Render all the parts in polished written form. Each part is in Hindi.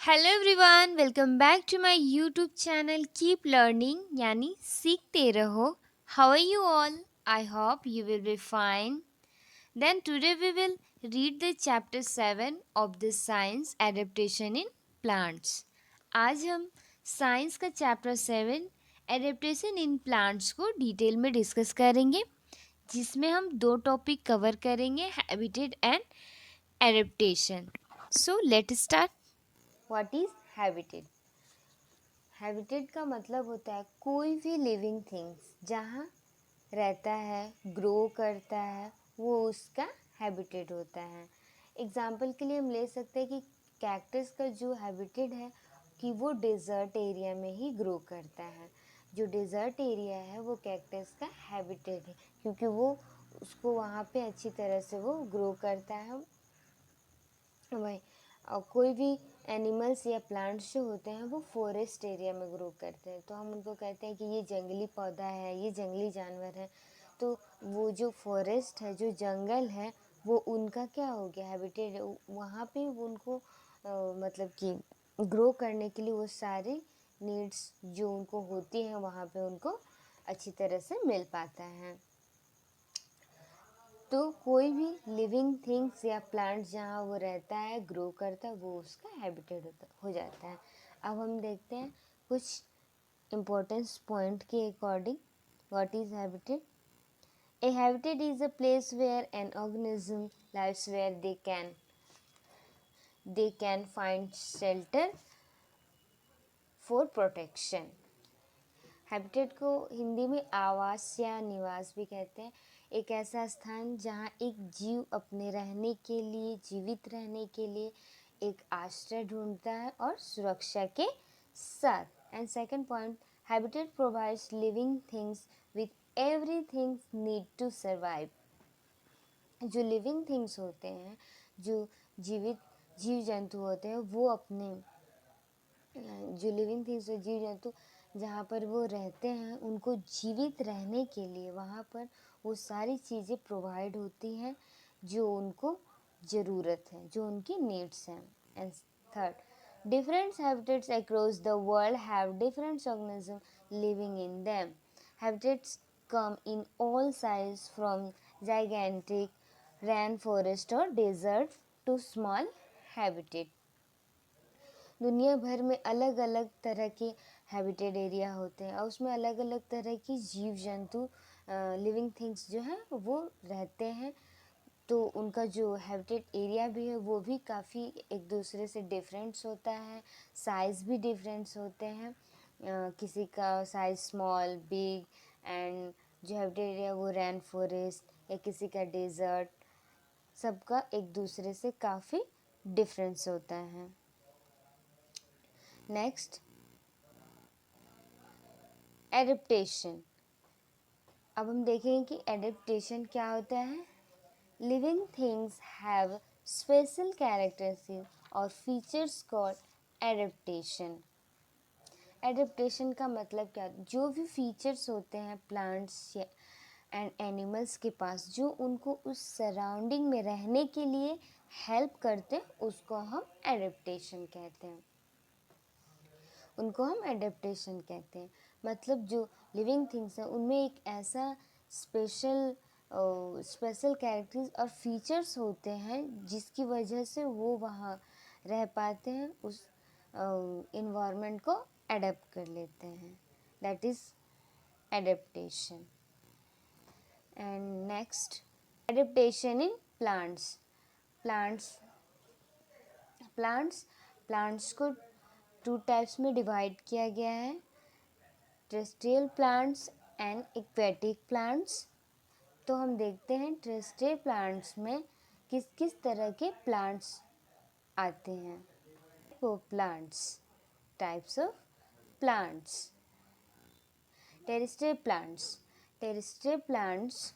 Hello everyone, welcome back to my YouTube channel keep learning यानी सीखते रहो। How are you all? I hope you will be fine. Then today we will read the chapter 7 of the science adaptation in plants. आज हम साइंस का चैप्टर 7 एडेप्टेशन इन प्लांट्स को डिटेल में डिस्कस करेंगे, जिसमें हम दो टॉपिक कवर करेंगे, habitat and adaptation. So let start. What is habitat? Habitat का मतलब होता है कोई भी लिविंग थिंग्स जहाँ रहता है, ग्रो करता है, वो उसका हैबिटेट होता है। एग्जाम्पल के लिए हम ले सकते हैं कि कैक्टस का जो हैबिटेट है कि वो डेजर्ट एरिया में ही ग्रो करता है। जो डेजर्ट एरिया है वो कैक्टस का हैबिटेट है, क्योंकि वो उसको वहाँ पे अच्छी तरह से वो ग्रो करता है। वही और कोई भी एनिमल्स या प्लांट्स जो होते हैं वो फॉरेस्ट एरिया में ग्रो करते हैं, तो हम उनको कहते हैं कि ये जंगली पौधा है, ये जंगली जानवर है। तो वो जो फॉरेस्ट है, जो जंगल है, वो उनका क्या हो गया, हैबिटेट। वहाँ पे उनको मतलब कि ग्रो करने के लिए वो सारी नीड्स जो उनको होती हैं वहाँ पे उनको अच्छी तरह से मिल पाता है। तो कोई भी लिविंग थिंग्स या प्लांट जहाँ वो रहता है, ग्रो करता है, वो उसका हैबिटेट हो जाता है। अब हम देखते हैं कुछ इम्पोर्टेंस पॉइंट के according what is habitat. A habitat is a place where an organism lives where they can find shelter for protection. Habitat को हिंदी में आवास या निवास भी कहते हैं। एक ऐसा स्थान जहाँ एक जीव अपने रहने के लिए, जीवित रहने के लिए एक आश्रय ढूंढता है और सुरक्षा के साथ। And second point, habitat provides living things with everything need to survive. जो लिविंग थिंग्स होते हैं, जो जीवित जीव जंतु होते हैं, वो अपने जो लिविंग थिंग्स है, जीव जंतु जहाँ पर वो रहते हैं, उनको जीवित रहने के लिए वहाँ पर वो सारी चीज़ें प्रोवाइड होती हैं जो उनको ज़रूरत है, जो उनकी नीड्स हैं। And third, different habitats across the world have different organisms living in them. Habitats come in all sizes, from gigantic rainforest or desert to small habitat. दुनिया भर में अलग अलग तरह के हैबिटेट एरिया होते हैं और उसमें अलग अलग तरह की जीव जंतु, लिविंग थिंग्स जो हैं वो रहते हैं। तो उनका जो हैबिटेट एरिया भी है वो भी काफ़ी एक दूसरे से डिफरेंट्स होता है, साइज़ भी डिफरेंट्स होते हैं। किसी का साइज़ स्मॉल, बिग, एंड जो हैबिटेट एरिया वो रैन फॉरेस्ट या किसी का डेजर्ट, सबका एक दूसरे से काफ़ी डिफरेंस होता है। Next, adaptation. अब हम देखेंगे कि एडेप्टेशन क्या होता है। Living things have special characteristics और फीचर्स कॉल्ड एडेप्टेशन। एडेप्टेशन का मतलब क्या, जो भी फीचर्स होते हैं प्लांट्स एंड एनिमल्स के पास, जो उनको उस सराउंडिंग में रहने के लिए हेल्प करते हैं, उसको हम एडेप्टेशन कहते हैं। उनको हम एडेप्टेशन कहते हैं। मतलब जो लिविंग थिंग्स हैं उनमें एक ऐसा स्पेशल कैरेक्टर्स और फीचर्स होते हैं जिसकी वजह से वो वहाँ रह पाते हैं, उस इन्वायरमेंट को एडेप्ट कर लेते हैं। That is adaptation. And next, adaptation in plants. Plants plants plants को टू टाइप्स में डिवाइड किया गया है, terrestrial plants and aquatic plants. तो हम देखते हैं टेरेस्ट्रियल प्लांट्स में किस किस तरह के प्लांट्स आते हैं। वो plants, types of plants. Terrestrial plants, terrestrial plants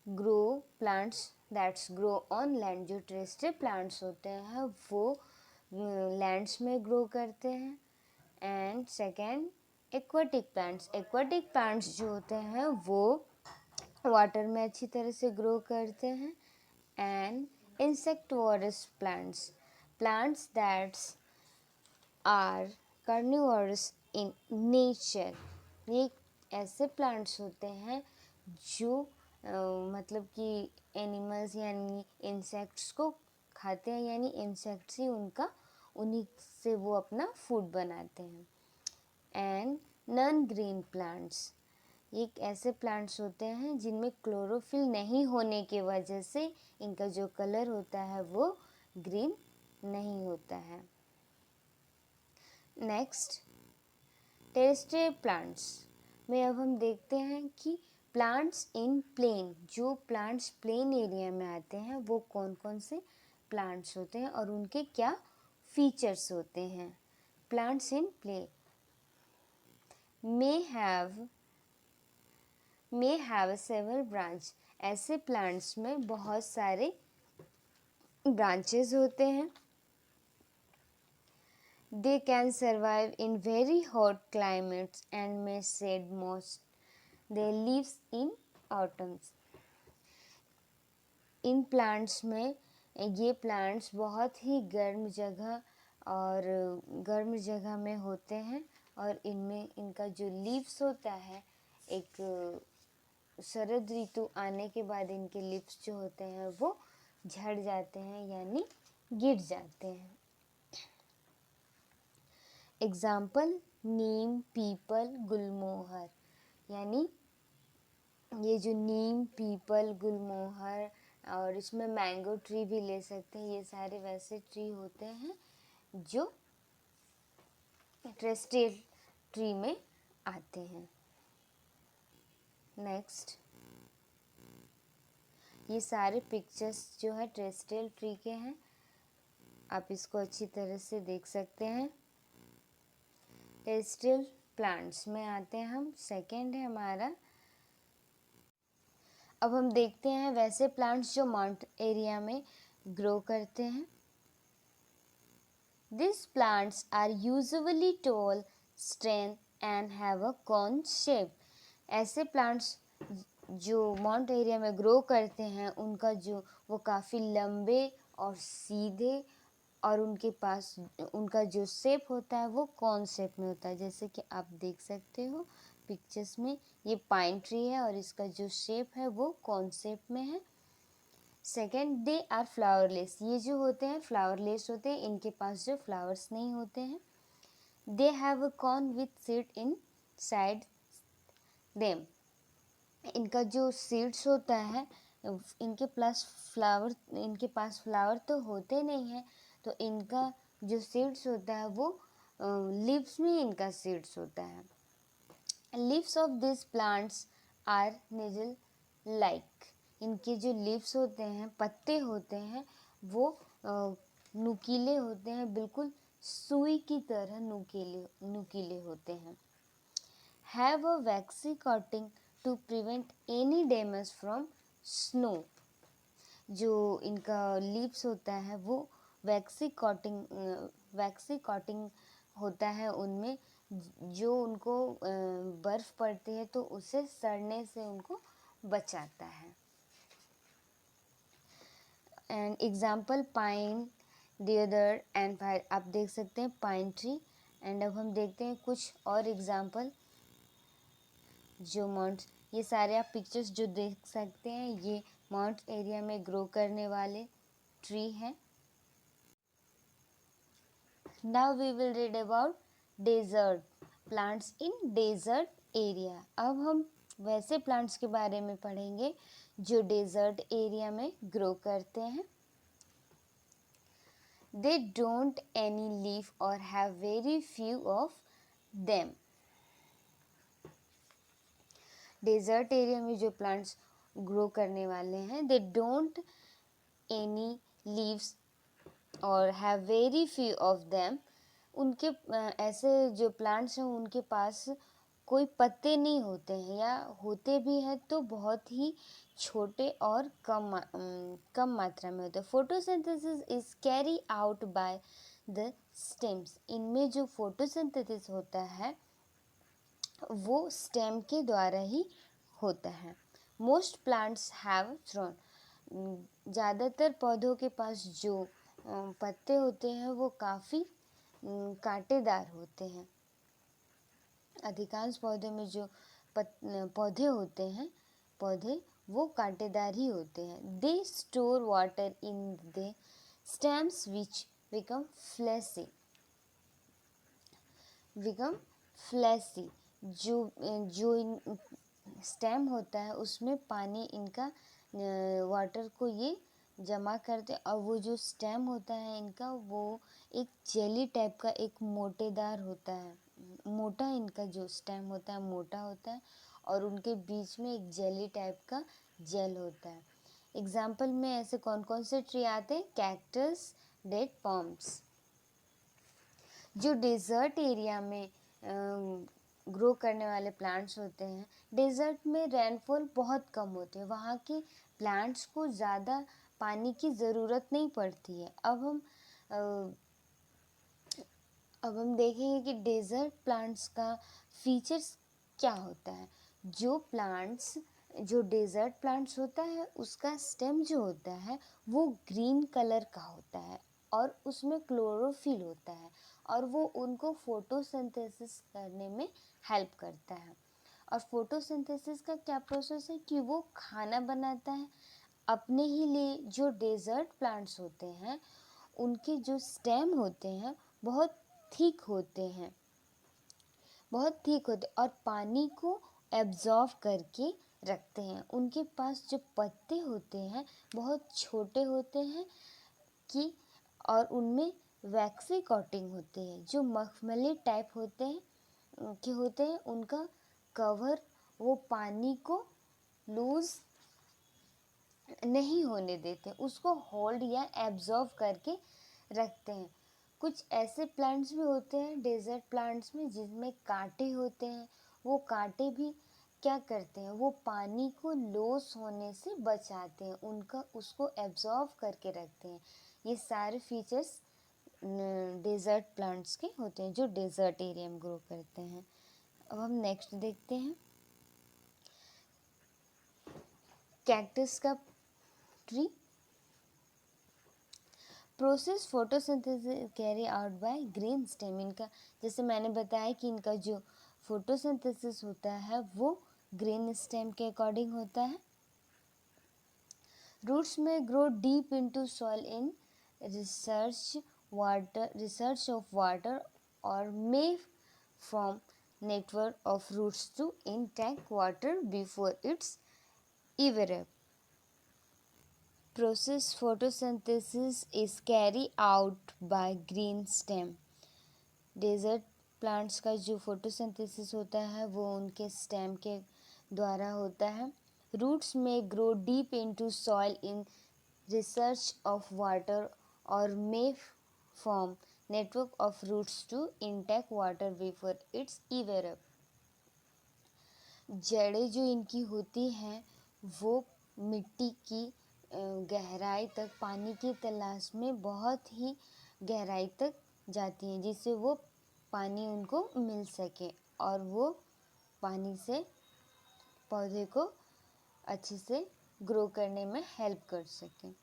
grow, plants that's grow on land. जो टेरेस्ट्रियल प्लांट्स होते हैं वो लैंड्स में ग्रो करते हैं। And second, aquatic plants. Aquatic plants जो होते हैं वो वाटर में अच्छी तरह से ग्रो करते हैं। And insectivorous plants, plants that's are carnivorous in nature. ये ऐसे प्लांट्स होते हैं जो मतलब कि एनिमल्स यानी इंसेक्ट्स को खाते हैं, यानी इंसेक्ट्स ही उन्हीं से वो अपना फूड बनाते हैं। एंड नॉन ग्रीन प्लांट्स, ये ऐसे प्लांट्स होते हैं जिनमें क्लोरोफिल नहीं होने की वजह से इनका जो कलर होता है वो ग्रीन नहीं होता है। नेक्स्ट, टेरेस्ट्रियल प्लांट्स में अब हम देखते हैं कि प्लांट्स इन प्लेन, जो प्लांट्स प्लेन एरिया में आते हैं वो कौन कौन से प्लांट्स होते हैं और उनके क्या फीचर्स होते हैं। Plants in plain may have several branch, ऐसे प्लांट्स में बहुत सारे ब्रांचेस होते हैं। They can survive in very hot climates and may shed most their leaves in autumns. In plants में, ये प्लांट्स बहुत ही गर्म जगह में होते हैं और इनमें इनका जो लीव्स होता है, एक शरद ऋतु आने के बाद इनके लीव्स जो होते हैं वो झड़ जाते हैं यानी गिर जाते हैं। एग्जाम्पल, नीम, पीपल, गुलमोहर, यानी ये जो नीम, पीपल, गुलमोहर और इसमें मैंगो ट्री भी ले सकते हैं, ये सारे वैसे ट्री होते हैं जो टेरेस्ट्रियल ट्री में आते हैं। नेक्स्ट, ये सारे पिक्चर्स जो है टेरेस्ट्रियल ट्री के हैं, आप इसको अच्छी तरह से देख सकते हैं। टेरेस्ट्रियल प्लांट्स में आते हैं हम, सेकेंड है हमारा। अब हम देखते हैं वैसे प्लांट्स जो माउंट एरिया में ग्रो करते हैं। These plants are usually tall, straight and have a cone shape. ऐसे प्लांट्स जो माउंट एरिया में ग्रो करते हैं उनका वो काफ़ी लंबे और सीधे, और उनका जो शेप होता है वो कौन शेप में होता है, जैसे कि आप देख सकते हो पिक्चर्स में। ये पाइन ट्री है और इसका जो शेप है वो कौन शेप में है। सेकेंड, दे आर फ्लावरलेस, ये जो होते हैं फ्लावरलेस होते हैं, इनके पास जो फ्लावर्स नहीं होते हैं। They have a corn with seed in side them, इनका जो सीड्स होता है इनके पास फ्लावर तो होते नहीं हैं, तो इनका जो सीड्स होता है वो लीव्स में इनका सीड्स होता है। Leaves of this plants are needle like, इनके जो लीव्स होते हैं, पत्ते होते हैं, वो नुकीले होते हैं, बिल्कुल सुई की तरह नुकीले होते हैं। Have a waxy coating to prevent any damage from snow, जो इनका लीव्स होता है वो वैक्सी कोटिंग होता है उनमें, जो उनको बर्फ़ पड़ती है तो उसे सड़ने से उनको बचाता है। एंड एग्जाम्पल, पाइन, देवदार एंड फायर, आप देख सकते हैं पाइन ट्री। एंड अब हम देखते हैं कुछ और एग्जाम्पल जो माउंट्स, ये सारे आप पिक्चर्स जो देख सकते हैं ये माउंट एरिया में ग्रो करने वाले ट्री हैं। Now we will read about desert plants in desert area. अब हम वैसे प्लांट्स के बारे में पढ़ेंगे जो डेजर्ट एरिया में ग्रो करते हैं। They don't any leaf or have very few of them. Desert area में जो प्लांट्स ग्रो करने वाले हैं, they don't any leaves और have very few of them. उनके ऐसे जो प्लांट्स हैं उनके पास कोई पत्ते नहीं होते हैं, या होते भी हैं तो बहुत ही छोटे और कम मात्रा में होते हैं। Photosynthesis is carry out by the stems, इनमें जो फोटोसिंथेसिस होता है वो स्टेम के द्वारा ही होता है। मोस्ट प्लांट्स हैव थ्रोन, ज़्यादातर पौधों के पास जो पत्ते होते हैं वो काफ़ी कांटेदार होते हैं। अधिकांश पौधों में जो पौधे होते हैं वो कांटेदार ही होते हैं। They store water in the stems which become fleshy. जो स्टेम होता है उसमें पानी इनका वाटर को ये जमा करते हैं, और वो जो स्टेम होता है इनका वो एक जेली टाइप का एक मोटेदार होता है। मोटा इनका जो स्टेम होता है मोटा होता है, और उनके बीच में एक जेली टाइप का जेल होता है। एग्जाम्पल में ऐसे कौन कौन से ट्री आते हैं? Cactus, date palms. जो डेजर्ट एरिया में ग्रो करने वाले प्लांट्स होते हैं, डेजर्ट में रेनफॉल बहुत कम होती है, वहाँ के प्लांट्स को ज़्यादा पानी की ज़रूरत नहीं पड़ती है। अब हम देखेंगे कि डेजर्ट प्लांट्स का फीचर्स क्या होता है। जो डेजर्ट प्लांट्स होता है उसका स्टेम जो होता है वो ग्रीन कलर का होता है, और उसमें क्लोरोफिल होता है, और वो उनको फोटोसिंथेसिस करने में हेल्प करता है। और फोटोसिंथेसिस का क्या प्रोसेस है कि वो खाना बनाता है अपने ही लिए। जो डेजर्ट प्लांट्स होते हैं उनके जो स्टेम होते हैं बहुत थिक होते और पानी को एब्जॉर्व करके रखते हैं। उनके पास जो पत्ते होते हैं बहुत छोटे होते हैं और उनमें वैक्सी कोटिंग होती है। जो मखमली टाइप होते हैं उनका कवर वो पानी को लूज नहीं होने देते, उसको होल्ड या एब्जॉर्व करके रखते हैं। कुछ ऐसे प्लांट्स भी होते हैं डेजर्ट प्लांट्स में जिनमें कांटे होते हैं। वो कांटे भी क्या करते हैं, वो पानी को लॉस होने से बचाते हैं, उसको एब्जॉर्व करके रखते हैं। ये सारे फीचर्स डेजर्ट प्लांट्स के होते हैं जो डेजर्ट एरिया में ग्रो करते हैं। अब हम नेक्स्ट देखते हैं कैक्टस का tree. Process photosynthesis carry out by green stem. इनका जैसे मैंने बताया कि इनका जो फोटोसिंथेसिस होता है वो ग्रीन स्टेम के अकॉर्डिंग होता है। रूट्स में grow deep into soil in research of water और may from network of roots to intake water before its evaporate. Process photosynthesis is carried out by green stem. Desert plants का जो फोटोसिंथेसिस होता है वो उनके स्टेम के द्वारा होता है। रूट्स में grow deep into soil in research of water और may form network of roots to intake water before its इवेरअप। जड़ें जो इनकी होती हैं वो मिट्टी की गहराई तक पानी की तलाश में बहुत ही गहराई तक जाती हैं, जिससे वो पानी उनको मिल सके और वो पानी से पौधे को अच्छे से ग्रो करने में हेल्प कर सकें।